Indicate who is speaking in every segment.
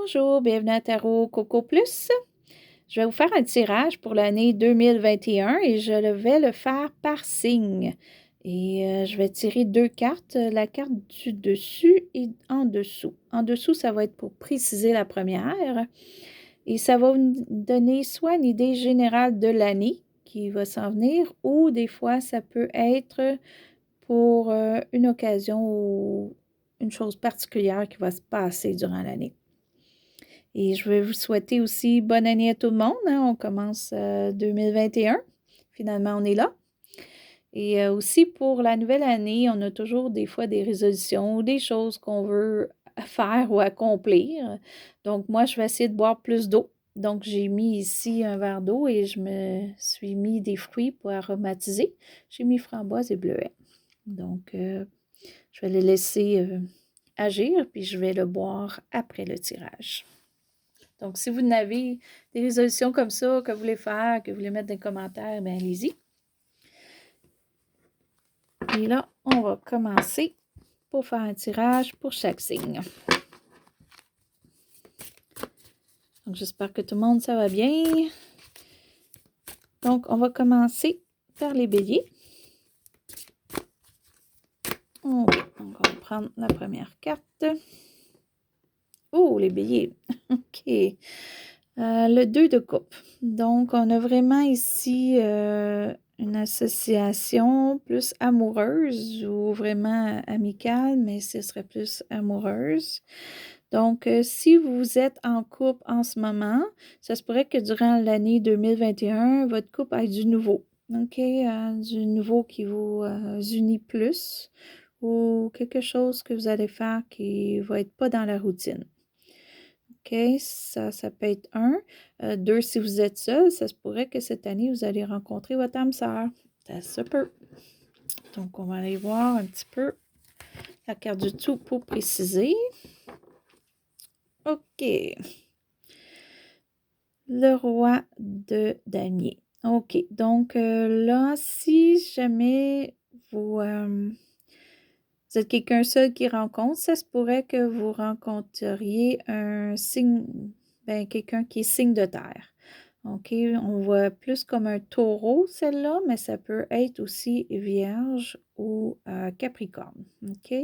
Speaker 1: Bonjour, bienvenue à Tarot Coco Plus. Je vais vous faire un tirage pour l'année 2021 et je vais le faire par signe. Je vais tirer deux cartes, la carte du dessus et en dessous. En dessous, ça va être pour préciser la première et ça va vous donner soit une idée générale de l'année qui va s'en venir ou des fois, ça peut être pour une occasion ou une chose particulière qui va se passer durant l'année. Et je vais vous souhaiter aussi bonne année à tout le monde, hein. On commence 2021. Finalement, on est là. Et aussi pour la nouvelle année, on a toujours des fois des résolutions ou des choses qu'on veut faire ou accomplir. Donc, moi, je vais essayer de boire plus d'eau. Donc, j'ai mis ici un verre d'eau et je me suis mis des fruits pour aromatiser. J'ai mis framboise et bleuet. Donc, je vais les laisser agir, puis je vais le boire après le tirage. Donc, si vous n'avez des résolutions comme ça que vous voulez faire, que vous voulez mettre dans les commentaires, bien, allez-y. Et là, on va commencer pour faire un tirage pour chaque signe. Donc, j'espère que tout le monde, ça va bien. Donc, on va commencer par les béliers. OK, donc on va prendre la première carte. Oh, les béliers. OK. Le 2 de coupe. Donc, on a vraiment ici une association plus amoureuse ou vraiment amicale, mais ce serait plus amoureuse. Donc, si vous êtes en couple en ce moment, ça se pourrait que durant l'année 2021, votre couple ait du nouveau. OK? Du nouveau qui vous unit plus ou quelque chose que vous allez faire qui ne va être pas dans la routine. OK, ça peut être un. Deux, si vous êtes seul, ça se pourrait que cette année, vous allez rencontrer votre âme sœur. Ça se peut. Donc, on va aller voir un petit peu la carte du tout pour préciser. OK. Le roi de damier. OK, donc là, si jamais vous êtes quelqu'un seul qui rencontre, ça se pourrait que vous rencontriez un signe, quelqu'un qui est signe de terre. OK, on voit plus comme un taureau, celle-là, mais ça peut être aussi vierge ou capricorne. OK?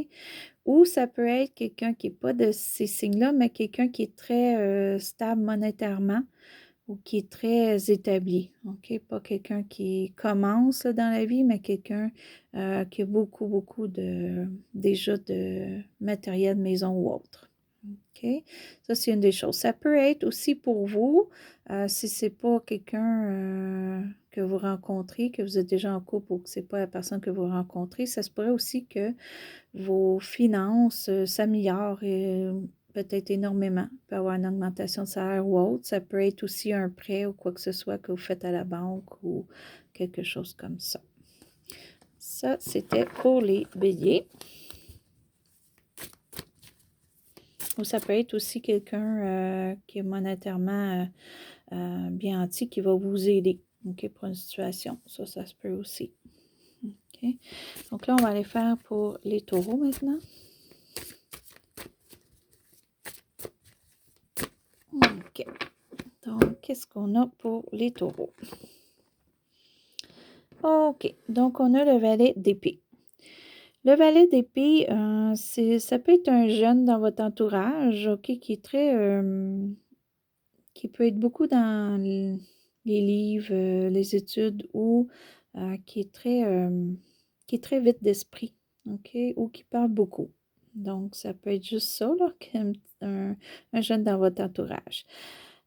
Speaker 1: Ou ça peut être quelqu'un qui n'est pas de ces signes-là, mais quelqu'un qui est très stable monétairement ou qui est très établi. OK? Pas quelqu'un qui commence là, dans la vie, mais quelqu'un qui a beaucoup déjà de matériel de maison ou autre. OK? Ça, c'est une des choses. Ça peut être aussi pour vous, si ce n'est pas quelqu'un que vous rencontrez, que vous êtes déjà en couple ou que ce n'est pas la personne que vous rencontrez, ça se pourrait aussi que vos finances s'améliorent peut-être énormément. Il peut y avoir une augmentation de salaire ou autre. Ça peut être aussi un prêt ou quoi que ce soit que vous faites à la banque ou quelque chose comme ça. Ça, c'était pour les béliers. Ou ça peut être aussi quelqu'un qui est monétairement bien anti qui va vous aider, OK, pour une situation. Ça se peut aussi. OK. Donc là, on va aller faire pour les taureaux maintenant. OK. Donc, qu'est-ce qu'on a pour les taureaux? OK. Donc, on a le valet d'épée. Le valet d'épée, ça peut être un jeune dans votre entourage, OK, qui est très... qui peut être beaucoup dans les livres, les études ou qui est très vite d'esprit, OK, ou qui parle beaucoup. Donc, ça peut être juste ça, là, un jeune dans votre entourage.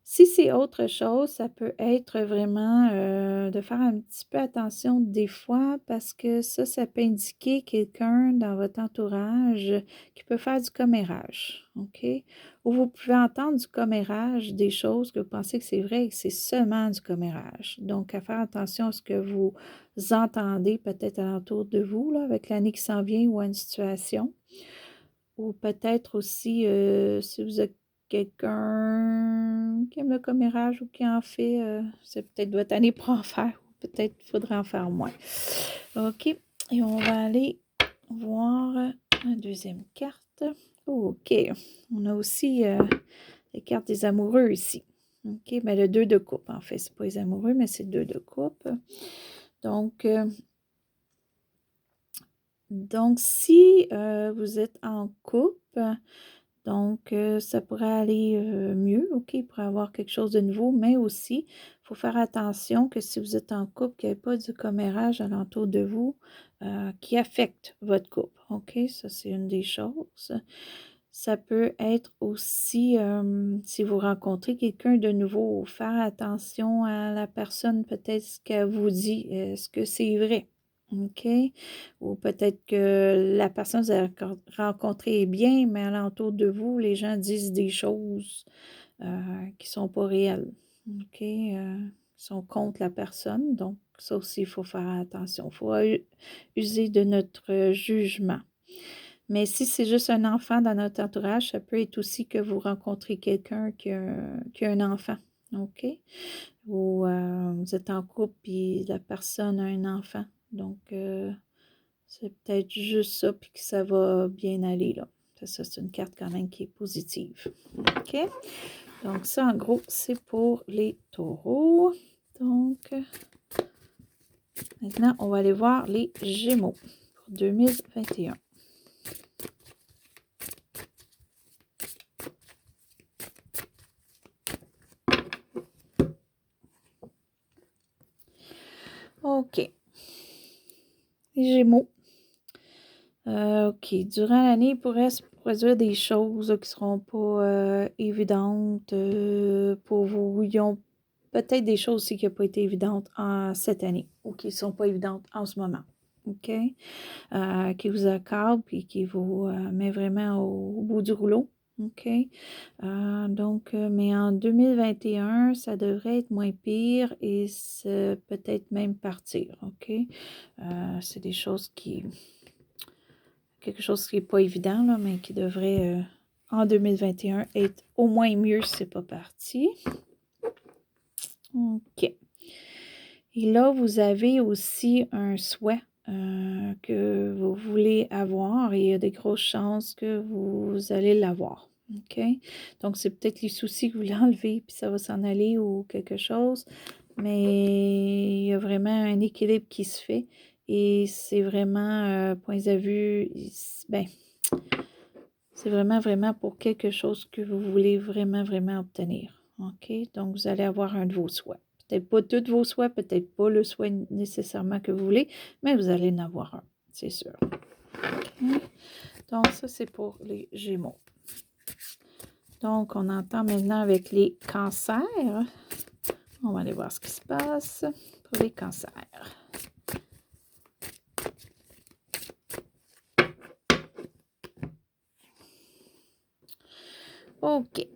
Speaker 1: Si c'est autre chose, ça peut être vraiment de faire un petit peu attention des fois parce que ça peut indiquer quelqu'un dans votre entourage qui peut faire du commérage, OK? Ou vous pouvez entendre du commérage, des choses que vous pensez que c'est vrai et que c'est seulement du commérage. Donc, à faire attention à ce que vous entendez peut-être alentour de vous, là, avec l'année qui s'en vient ou à une situation. Ou peut-être aussi, si vous êtes quelqu'un qui aime le commérage ou qui en fait, c'est peut-être votre année pour en faire, ou peut-être qu'il faudrait en faire moins. OK, et on va aller voir la deuxième carte. OK, on a aussi les cartes des amoureux ici. OK, bien le 2 de coupe, en fait. C'est pas les amoureux, mais c'est 2 de coupe. Donc si vous êtes en couple, donc ça pourrait aller mieux, OK, il pourrait y avoir quelque chose de nouveau, mais aussi, il faut faire attention que si vous êtes en couple, qu'il n'y ait pas du commérage alentour de vous qui affecte votre couple, OK? Ça, c'est une des choses. Ça peut être aussi, si vous rencontrez quelqu'un de nouveau, faire attention à la personne, peut-être ce qu'elle vous dit. Est-ce que c'est vrai? OK? Ou peut-être que la personne que vous avez rencontrée est bien, mais alentour de vous, les gens disent des choses qui ne sont pas réelles. OK? Qui sont contre la personne. Donc, ça aussi, il faut faire attention. Il faut user de notre jugement. Mais si c'est juste un enfant dans notre entourage, ça peut être aussi que vous rencontrez quelqu'un qui a un enfant, OK? Ou vous êtes en couple et la personne a un enfant. Donc, c'est peut-être juste ça, puis que ça va bien aller, là. Ça, c'est une carte quand même qui est positive. OK? Donc, ça, en gros, c'est pour les taureaux. Donc, maintenant, on va aller voir les Gémeaux pour 2021. OK. Les Gémeaux. OK. Durant l'année, il pourrait se produire des choses qui ne seront pas évidentes pour vous. Ils ont peut-être des choses aussi qui n'ont pas été évidentes cette année ou qui ne sont pas évidentes en ce moment. OK? Qui vous accorde puis qui vous met vraiment au bout du rouleau. OK? Donc, mais en 2021, ça devrait être moins pire et peut-être même partir. OK? C'est des choses quelque chose qui n'est pas évident, là, mais qui devrait, en 2021, être au moins mieux si ce n'est pas parti. OK. Et là, vous avez aussi un souhait que vous voulez avoir et il y a des grosses chances que vous allez l'avoir. OK? Donc, c'est peut-être les soucis que vous voulez enlever puis ça va s'en aller ou quelque chose, mais il y a vraiment un équilibre qui se fait et c'est vraiment, point de vue, ben, c'est vraiment, vraiment pour quelque chose que vous voulez vraiment, vraiment obtenir. OK? Donc, vous allez avoir un de vos souhaits. Peut-être pas tous vos souhaits, peut-être pas le souhait nécessairement que vous voulez, mais vous allez en avoir un, c'est sûr. OK? Donc, ça, c'est pour les Gémeaux. Donc, on entend maintenant avec les cancers. On va aller voir ce qui se passe pour les cancers. OK.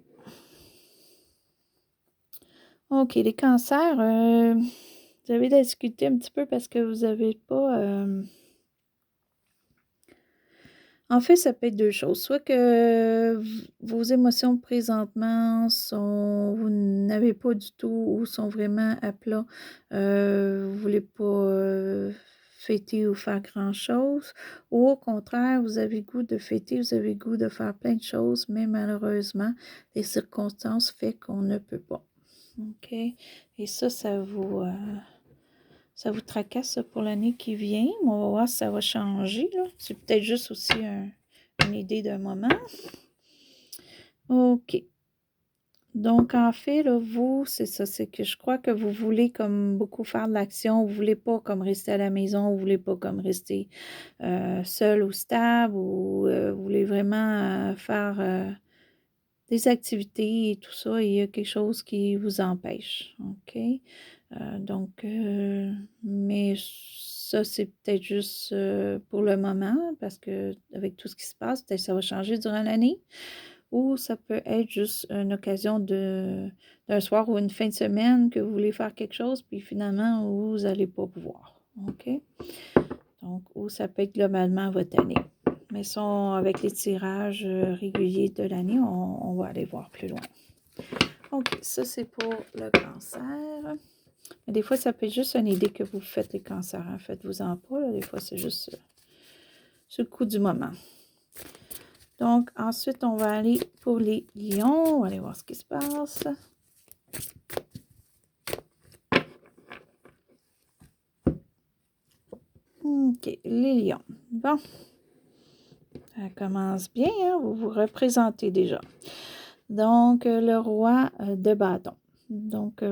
Speaker 1: OK, les cancers, vous avez discuté un petit peu parce que vous n'avez pas... En fait, ça peut être deux choses. Soit que vos émotions présentement vous n'avez pas du tout ou sont vraiment à plat. Vous ne voulez pas fêter ou faire grand-chose. Ou au contraire, vous avez le goût de fêter, vous avez le goût de faire plein de choses, mais malheureusement, les circonstances font qu'on ne peut pas. OK? Et ça vous tracasse pour l'année qui vient. On va voir si ça va changer. C'est peut-être juste aussi une idée d'un moment. OK. Donc, en fait, là, vous, c'est ça, c'est que je crois que vous voulez comme beaucoup faire de l'action. Vous ne voulez pas comme rester à la maison. Vous ne voulez pas comme rester seul ou stable. Ou vous voulez vraiment faire des activités et tout ça. Et il y a quelque chose qui vous empêche. OK? Donc, mais ça, c'est peut-être juste pour le moment, parce que avec tout ce qui se passe, peut-être ça va changer durant l'année, ou ça peut être juste une occasion d'un soir ou une fin de semaine que vous voulez faire quelque chose, puis finalement, vous n'allez pas pouvoir. OK? Donc, ou ça peut être globalement votre année. Mais avec les tirages réguliers de l'année, on va aller voir plus loin. OK, ça, c'est pour le cancer. Mais des fois, ça peut être juste une idée que vous faites les cancers. Faites-vous-en pas. Là. Des fois, c'est juste sur le coup du moment. Donc, ensuite, on va aller pour les lions. On va aller voir ce qui se passe. OK, les lions. Bon, ça commence bien, hein? Vous vous représentez déjà. Donc, le roi de bâton. Donc,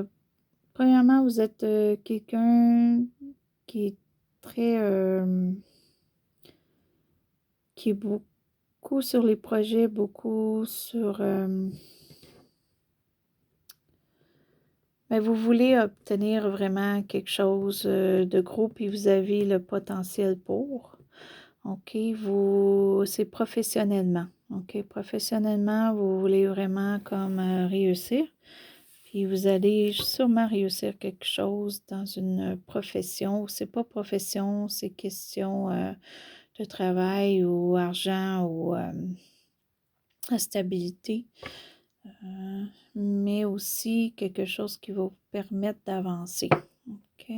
Speaker 1: premièrement, vous êtes quelqu'un qui est très... qui est beaucoup sur les projets, beaucoup sur... mais vous voulez obtenir vraiment quelque chose de gros, puis vous avez le potentiel pour. OK, c'est professionnellement. OK, professionnellement, vous voulez vraiment comme réussir. Puis vous allez sûrement réussir quelque chose dans une profession. C'est pas profession, c'est question de travail ou argent ou stabilité. Mais aussi quelque chose qui va vous permettre d'avancer. OK?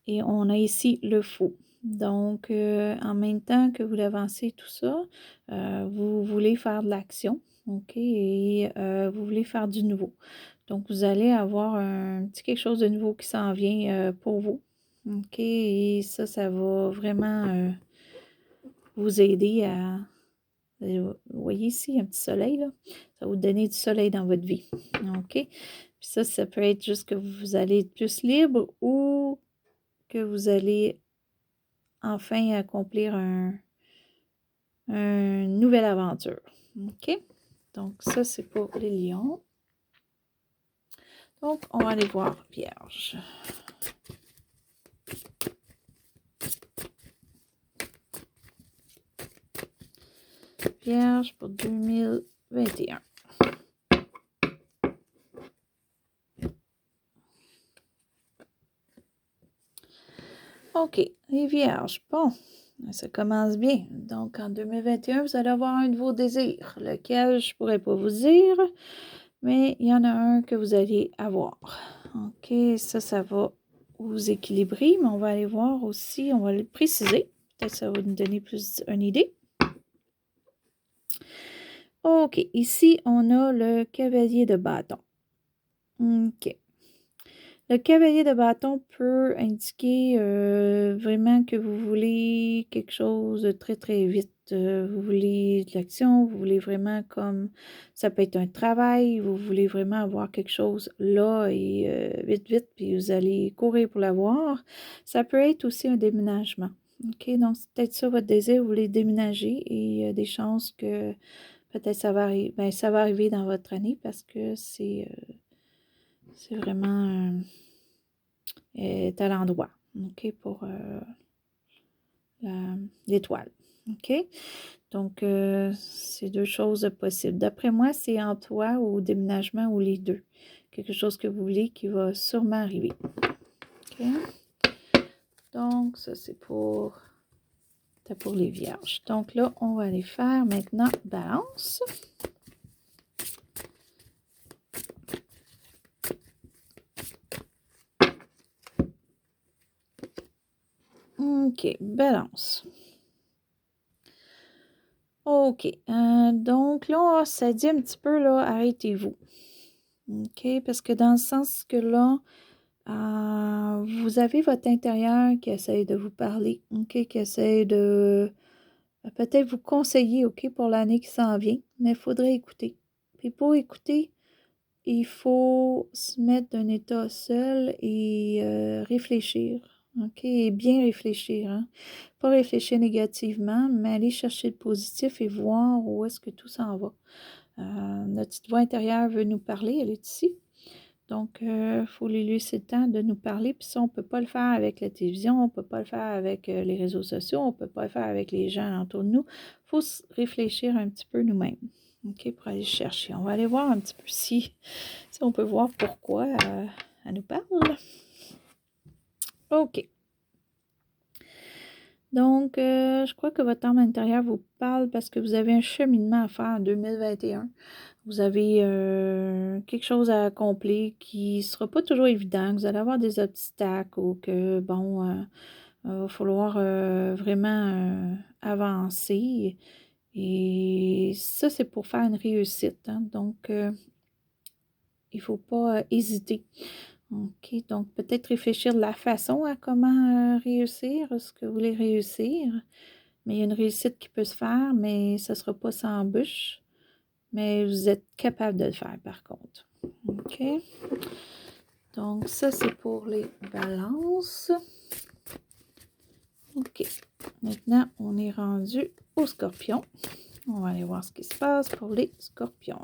Speaker 1: Et on a ici le faux. Donc, en même temps que vous avancez tout ça, vous voulez faire de l'action, OK? Et vous voulez faire du nouveau. Donc, vous allez avoir un petit quelque chose de nouveau qui s'en vient pour vous, OK? Et ça va vraiment vous aider à... Vous voyez ici, un petit soleil, là? Ça va vous donner du soleil dans votre vie, OK? Puis ça peut être juste que vous allez être plus libre ou que vous allez enfin accomplir une nouvelle aventure. OK? Donc, ça, c'est pour les lions. Donc, on va aller voir Vierge. Vierge pour 2021. OK, les Vierges. Bon, ça commence bien. Donc, en 2021, vous allez avoir un nouveau désir, lequel je ne pourrais pas vous dire, mais il y en a un que vous allez avoir. OK, ça va vous équilibrer, mais on va aller voir aussi, on va le préciser. Peut-être que ça va nous donner plus une idée. OK, ici, on a le cavalier de bâton. OK. Le cavalier de bâton peut indiquer vraiment que vous voulez quelque chose de très, très vite. Vous voulez de l'action, vous voulez vraiment comme... Ça peut être un travail, vous voulez vraiment avoir quelque chose là et vite, vite, puis vous allez courir pour l'avoir. Ça peut être aussi un déménagement. OK, donc c'est peut-être ça votre désir, vous voulez déménager et il y a des chances que peut-être ça va arriver, ça va arriver dans votre année parce que c'est vraiment est à l'endroit, OK, pour l'étoile. OK? Donc, c'est deux choses possibles. D'après moi, c'est emploi ou déménagement ou les deux. Quelque chose que vous voulez qui va sûrement arriver. OK? Donc, ça, c'est pour les vierges. Donc là, on va aller faire maintenant balance. OK, balance. OK, donc là, ça dit un petit peu, là, arrêtez-vous. OK, parce que dans le sens que là, vous avez votre intérieur qui essaie de vous parler, OK, qui essaie de peut-être vous conseiller, OK, pour l'année qui s'en vient, mais il faudrait écouter. Puis pour écouter, il faut se mettre d'un état seul et réfléchir, OK, et bien réfléchir, hein. Pas réfléchir négativement, mais aller chercher le positif et voir où est-ce que tout s'en va. Notre petite voix intérieure veut nous parler, elle est ici. Donc, il faut lui laisser le temps de nous parler. Puis ça, on ne peut pas le faire avec la télévision, on ne peut pas le faire avec les réseaux sociaux, on ne peut pas le faire avec les gens autour de nous. Il faut réfléchir un petit peu nous-mêmes, OK, pour aller chercher. On va aller voir un petit peu si on peut voir pourquoi elle nous parle. OK. Donc, je crois que votre âme intérieure vous parle parce que vous avez un cheminement à faire en 2021. Vous avez quelque chose à accomplir qui ne sera pas toujours évident, que vous allez avoir des obstacles ou que, bon, Il va falloir vraiment avancer. Et ça, c'est pour faire une réussite. Hein? Donc, il ne faut pas hésiter. OK, donc peut-être réfléchir de la façon à comment réussir, ce que vous voulez réussir. Mais il y a une réussite qui peut se faire, mais ce ne sera pas sans bûche. Mais vous êtes capable de le faire par contre. OK? Donc ça, c'est pour les balances. OK. Maintenant, on est rendu au scorpion. On va aller voir ce qui se passe pour les scorpions.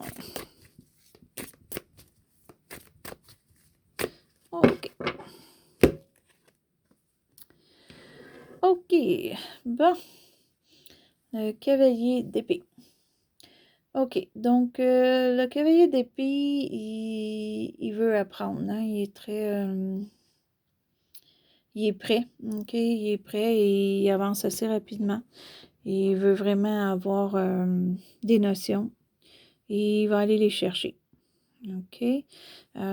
Speaker 1: OK. OK. Bon. Le cavalier d'épée. OK. Donc, le cavalier d'épée, il veut apprendre. Hein? Il est très... il est prêt. OK? Il est prêt et il avance assez rapidement. Et il veut vraiment avoir des notions. Et il va aller les chercher. OK?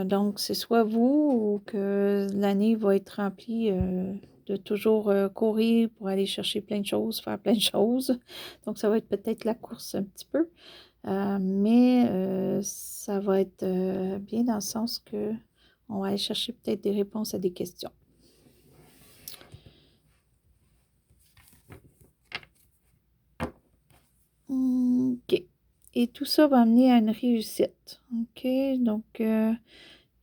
Speaker 1: Donc, c'est soit vous ou que l'année va être remplie de toujours courir pour aller chercher plein de choses, faire plein de choses. Donc, ça va être peut-être la course un petit peu. Mais ça va être bien dans le sens que on va aller chercher peut-être des réponses à des questions. OK. Et tout ça va amener à une réussite. OK? Donc,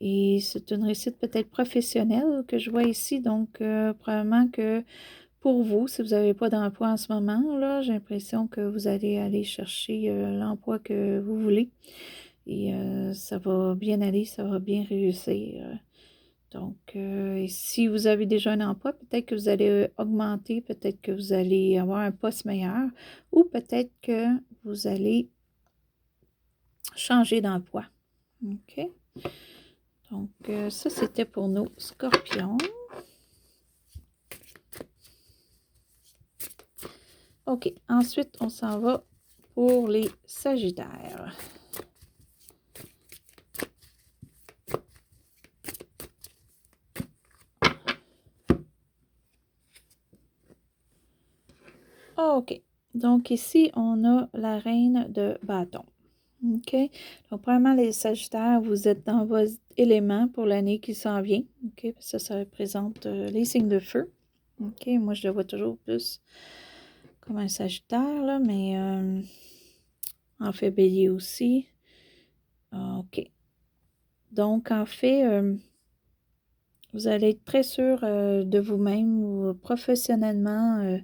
Speaker 1: et c'est une réussite peut-être professionnelle que je vois ici. Donc, probablement que pour vous, si vous n'avez pas d'emploi en ce moment, là, j'ai l'impression que vous allez aller chercher l'emploi que vous voulez. Et ça va bien aller, ça va bien réussir. Donc, si vous avez déjà un emploi, peut-être que vous allez augmenter, peut-être que vous allez avoir un poste meilleur ou peut-être que vous allez changer d'emploi. OK? Donc, ça, c'était pour nos scorpions. OK. Ensuite, on s'en va pour les sagittaires. OK. Donc, ici, on a la reine de bâton. OK. Donc, premièrement, les sagittaires, vous êtes dans vos éléments pour l'année qui s'en vient. OK. Parce que ça représente les signes de feu. OK. Moi, je le vois toujours plus comme un sagittaire, là, mais en fait, bélier aussi. OK. Donc, en fait, vous allez être très sûr de vous-même ou professionnellement,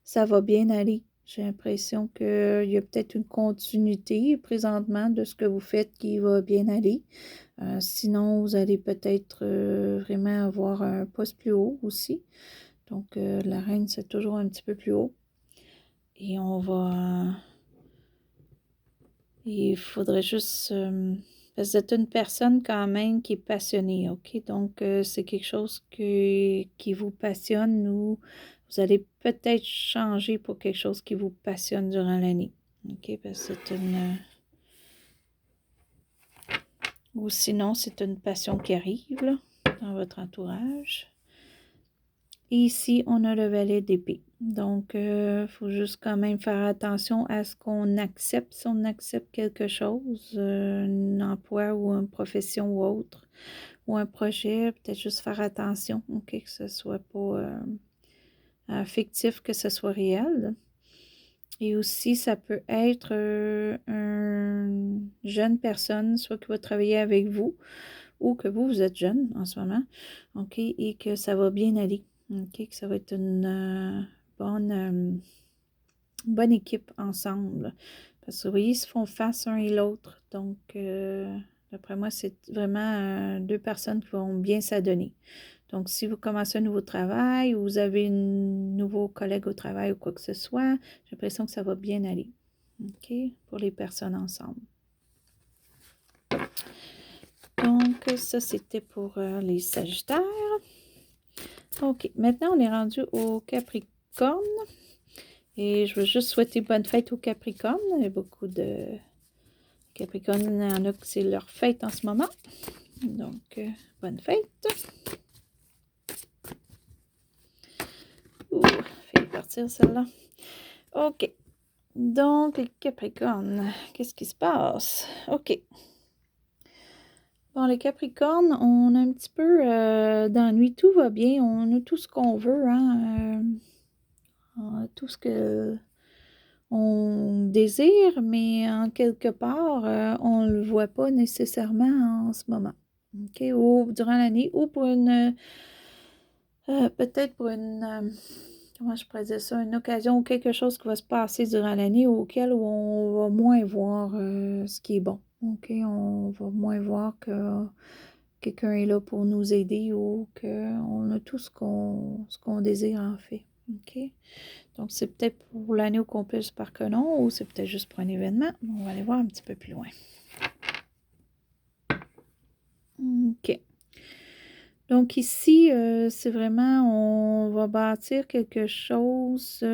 Speaker 1: ça va bien aller. J'ai l'impression qu'il y a peut-être une continuité présentement de ce que vous faites qui va bien aller. Sinon, vous allez peut-être vraiment avoir un poste plus haut aussi. Donc, la reine, c'est toujours un petit peu plus haut. Et on va... il faudrait juste... parce que vous êtes une personne quand même qui est passionnée, OK? Donc, c'est quelque chose qui vous passionne ou vous allez peut-être changer pour quelque chose qui vous passionne durant l'année. OK? Parce que c'est une... ou sinon, c'est une passion qui arrive là, dans votre entourage. Et ici, on a le valet d'épée. Donc, il faut juste quand même faire attention à ce qu'on accepte. Si on accepte quelque chose, un emploi ou une profession ou autre, ou un projet, peut-être juste faire attention, OK, que ce soit pas fictif, que ce soit réel. Et aussi, ça peut être une jeune personne, soit qui va travailler avec vous, ou que vous êtes jeune en ce moment, OK, et que ça va bien aller. OK, que ça va être une bonne équipe ensemble. Parce que vous voyez, ils se font face l'un et l'autre. Donc, d'après moi, c'est vraiment deux personnes qui vont bien s'adonner. Donc, si vous commencez un nouveau travail ou vous avez un nouveau collègue au travail ou quoi que ce soit, j'ai l'impression que ça va bien aller. OK? Pour les personnes ensemble. Donc, ça, c'était pour les Sagittaires. OK. Maintenant, on est rendu au Capricorne. Et je veux juste souhaiter bonne fête aux Capricornes. Il y a beaucoup de Capricornes, il y en a que c'est leur fête en ce moment. Donc, bonne fête. partir, celle-là. OK. Donc, les Capricornes, qu'est-ce qui se passe? OK. Bon, les Capricornes, on a un petit peu d'ennui. Tout va bien. On a tout ce qu'on veut, hein? On a tout ce que on désire, mais en quelque part, on ne le voit pas nécessairement en ce moment. OK? Ou durant l'année, ou pour une... peut-être pour une... comment je pourrais dire ça? Une occasion ou quelque chose qui va se passer durant l'année auquel où on va moins voir ce qui est bon. OK? On va moins voir que quelqu'un est là pour nous aider ou qu'on a tout ce qu'on désire en fait. OK? Donc, c'est peut-être pour l'année au complet, j'espère que non, ou c'est peut-être juste pour un événement. On va aller voir un petit peu plus loin. OK. Donc ici, c'est vraiment, on va bâtir quelque chose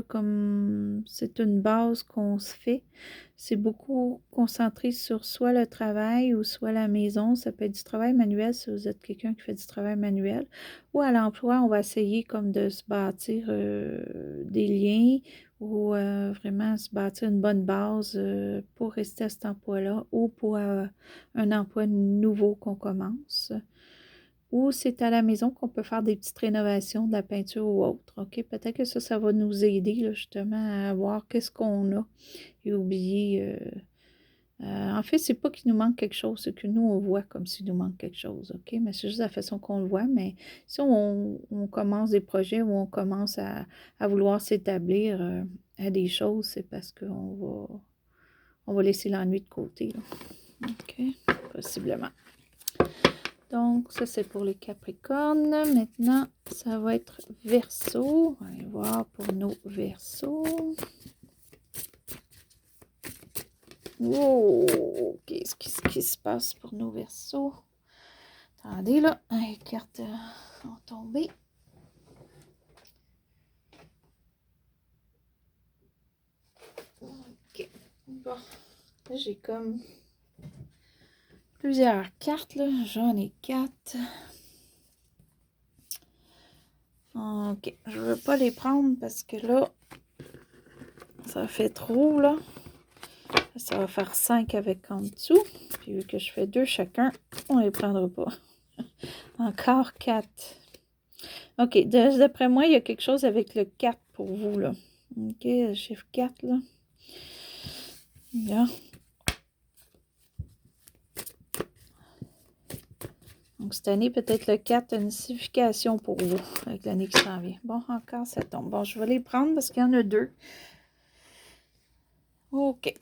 Speaker 1: comme c'est une base qu'on se fait. C'est beaucoup concentré sur soit le travail ou soit la maison. Ça peut être du travail manuel si vous êtes quelqu'un qui fait du travail manuel. Ou à l'emploi, on va essayer comme de se bâtir des liens ou vraiment se bâtir une bonne base pour rester à cet emploi-là ou pour un emploi nouveau qu'on commence. Ou c'est à la maison qu'on peut faire des petites rénovations de la peinture ou autre. OK? Peut-être que ça va nous aider là, justement à voir qu'est-ce qu'on a et oublier. En fait, c'est pas qu'il nous manque quelque chose, c'est que nous, on voit comme s'il nous manque quelque chose. OK? Mais c'est juste la façon qu'on le voit. Mais si on commence des projets ou on commence à vouloir s'établir à des choses, c'est parce qu'on va laisser l'ennui de côté. Là. OK? Possiblement. Donc, ça, c'est pour les Capricornes. Maintenant, ça va être Verseau. On va aller voir pour nos Verseaux. Wow! Qu'est-ce qui se passe pour nos Verseaux? Attendez, là. Les cartes sont tombées. OK. Bon. Là, j'ai comme plusieurs cartes, là. J'en ai 4. OK. Je ne veux pas les prendre parce que là, ça fait trop, là. Ça va faire 5 avec en dessous. Puis vu que je fais 2 chacun, on ne les prendra pas. Encore 4. OK. D'après moi, il y a quelque chose avec le 4 pour vous, là. OK, le chiffre 4, là. Là. Donc, cette année, peut-être le 4 a une signification pour vous, avec l'année qui s'en vient. Bon, encore, ça tombe. Bon, je vais les prendre parce qu'il y en a 2. OK.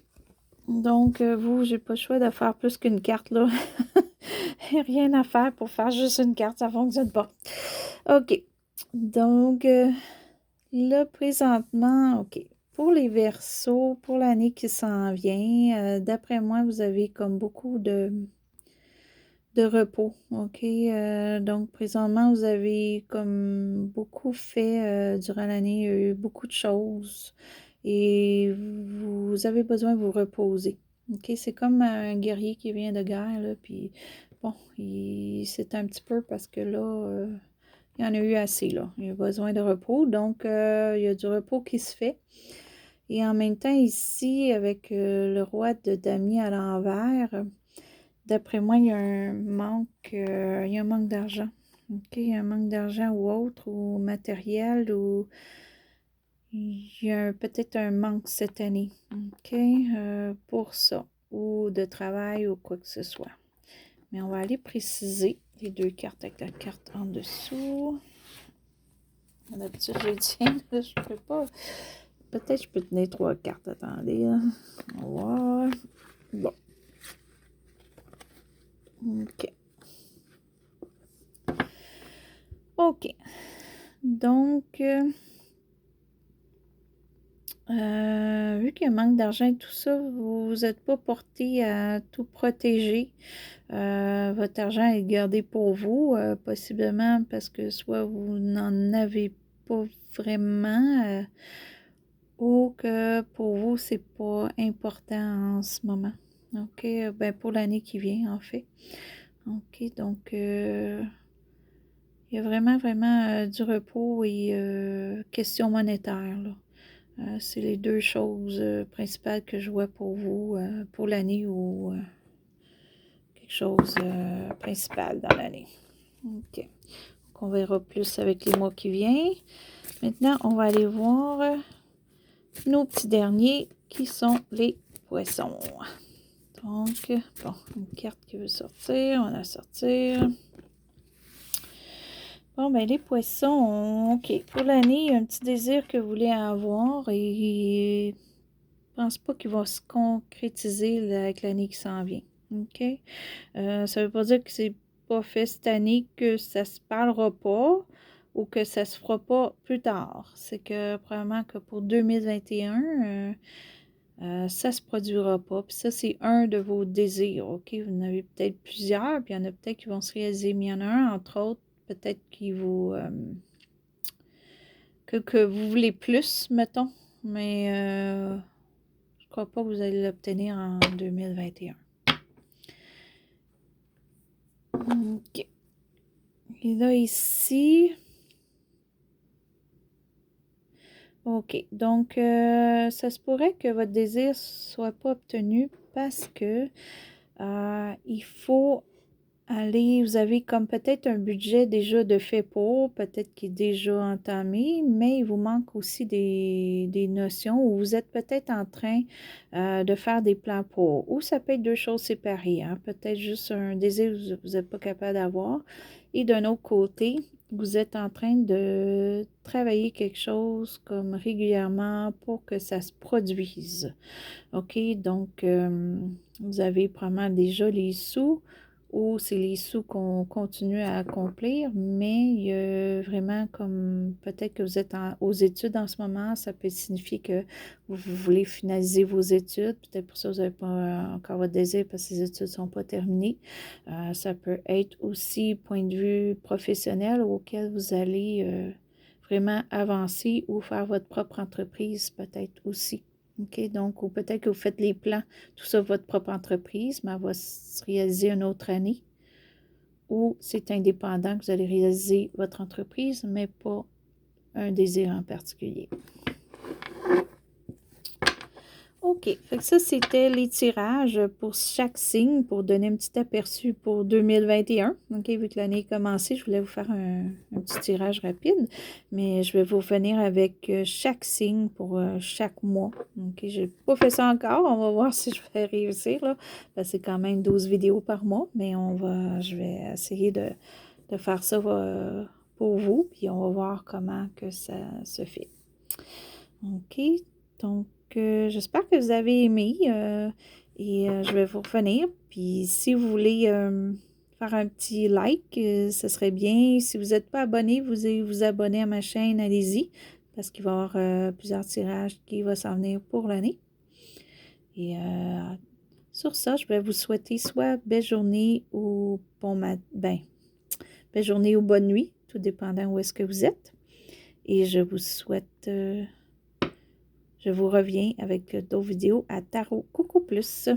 Speaker 1: Donc, vous, j'ai pas le choix de faire plus qu'une carte, là. Rien à faire pour faire juste une carte, ça ne fonctionne pas. OK. Donc, là, présentement, OK. Pour les Verseaux, pour l'année qui s'en vient, d'après moi, vous avez comme beaucoup de repos, OK? Donc, présentement, vous avez comme beaucoup fait durant l'année, il y a eu beaucoup de choses et vous avez besoin de vous reposer, OK? C'est comme un guerrier qui vient de guerre, là, puis bon, c'est un petit peu parce que là, il y en a eu assez, là. Il y a besoin de repos, donc il y a du repos qui se fait. Et en même temps, ici, avec le roi de damier à l'envers, d'après moi, il y a un manque d'argent. OK? Il y a un manque d'argent ou autre, ou matériel, ou il y a peut-être un manque cette année. OK? Pour ça, ou de travail, ou quoi que ce soit. Mais on va aller préciser les 2 cartes avec la carte en dessous. D'habitude, je tiens, je peux pas. Peut-être je peux tenir 3 cartes. Attendez, là. On va voir. Bon. OK. OK. Donc, vu qu'il y a un manque d'argent et tout ça, vous n'êtes pas porté à tout protéger. Votre argent est gardé pour vous, possiblement parce que soit vous n'en avez pas vraiment, ou que pour vous, c'est pas important en ce moment. OK? Ben pour l'année qui vient, en fait. OK, donc Il y a vraiment, vraiment du repos et question monétaire, là. C'est les deux choses principales que je vois pour vous pour l'année ou quelque chose principal dans l'année. OK. Donc, on verra plus avec les mois qui viennent. Maintenant, on va aller voir nos petits derniers qui sont les poissons. Donc, bon, une carte qui veut sortir, on va sortir. Bon, ben les poissons, OK. Pour l'année, il y a un petit désir que vous voulez avoir et je pense pas qu'il va se concrétiser avec l'année qui s'en vient. OK? Ça veut pas dire que c'est pas fait cette année que ça se parlera pas ou que ça se fera pas plus tard. C'est que probablement que pour 2021, ça se produira pas. Puis ça, c'est un de vos désirs. OK? Vous en avez peut-être plusieurs, puis il y en a peut-être qui vont se réaliser. Mais il y en a un, entre autres, peut-être qui vous que vous voulez plus, mettons. Mais je crois pas que vous allez l'obtenir en 2021. OK. Et là, ici... OK. Donc, ça se pourrait que votre désir ne soit pas obtenu parce que il faut aller, vous avez comme peut-être un budget déjà de fait pour, peut-être qui est déjà entamé, mais il vous manque aussi des notions où vous êtes peut-être en train de faire des plans pour. Ou ça peut être deux choses séparées, hein? Peut-être juste un désir que vous n'êtes pas capable d'avoir. Et d'un autre côté, vous êtes en train de travailler quelque chose comme régulièrement pour que ça se produise. OK? Donc, vous avez probablement déjà les sous ou c'est les sous qu'on continue à accomplir, mais il y a vraiment comme peut-être que vous êtes aux études en ce moment, ça peut signifier que vous voulez finaliser vos études, peut-être pour ça vous n'avez pas encore votre désir parce que les études ne sont pas terminées. Ça peut être aussi point de vue professionnel auquel vous allez vraiment avancer ou faire votre propre entreprise peut-être aussi. OK, donc, ou peut-être que vous faites les plans, tout ça, votre propre entreprise, mais elle va se réaliser une autre année. Ou c'est indépendant que vous allez réaliser votre entreprise, mais pas un désir en particulier. OK, fait que ça, c'était les tirages pour chaque signe pour donner un petit aperçu pour 2021. OK, vu que l'année est commencée, je voulais vous faire un petit tirage rapide, mais je vais vous revenir avec chaque signe pour chaque mois. OK, je n'ai pas fait ça encore. On va voir si je vais réussir, là. C'est quand même 12 vidéos par mois, mais je vais essayer de faire ça pour vous, puis on va voir comment que ça se fait. OK, donc j'espère que vous avez aimé et je vais vous revenir. Puis si vous voulez faire un petit like, ce serait bien. Si vous n'êtes pas abonné, vous allez vous abonner à ma chaîne, allez-y, parce qu'il va y avoir plusieurs tirages qui vont s'en venir pour l'année. Et sur ça, je vais vous souhaiter soit belle journée ou belle journée ou bonne nuit, tout dépendant où est-ce que vous êtes. Et je vous souhaite... je vous reviens avec d'autres vidéos à Tarot Coucou Plus.